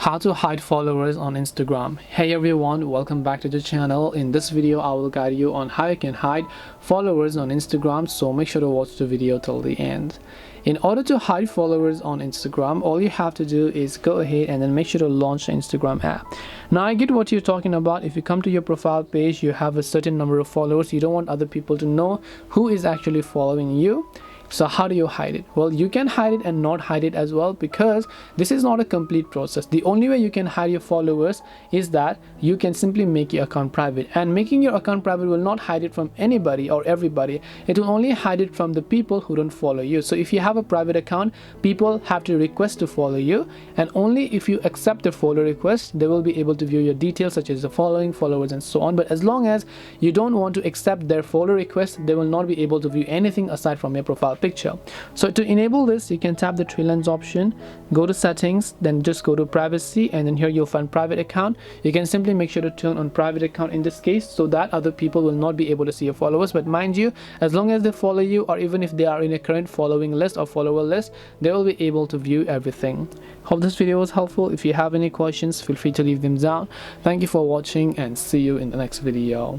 How to hide followers on Instagram. Hey everyone, welcome back to the channel. In this video I will guide you on how you can hide followers on Instagram, so make sure to watch the video till the end. In order to hide followers on Instagram, all you have to do is go ahead and then make sure to launch the Instagram app. Now I get what you're talking about. If you come to your profile page, you have a certain number of followers, you don't want other people to know who is actually following you. So how do you hide it? Well, you can hide it and not hide it as well, because this is not a complete process. The only way you can hide your followers is that you can simply make your account private, and making your account private will not hide it from anybody or everybody. It will only hide it from the people who don't follow you. So if you have a private account, people have to request to follow you, and only if you accept the follow request, they will be able to view your details such as the following, followers and so on. But as long as you don't want to accept their follow request, they will not be able to view anything aside from your profile picture. So to enable this, you can tap the three lines option, go to settings, then just go to privacy, and then here you'll find private account. You can simply make sure to turn on private account in this case, so that other people will not be able to see your followers. But mind you, as long as they follow you, or even if they are in a current following list or follower list, they will be able to view everything. Hope this video was helpful. If you have any questions, feel free to leave them down. Thank you for watching and see you in the next video.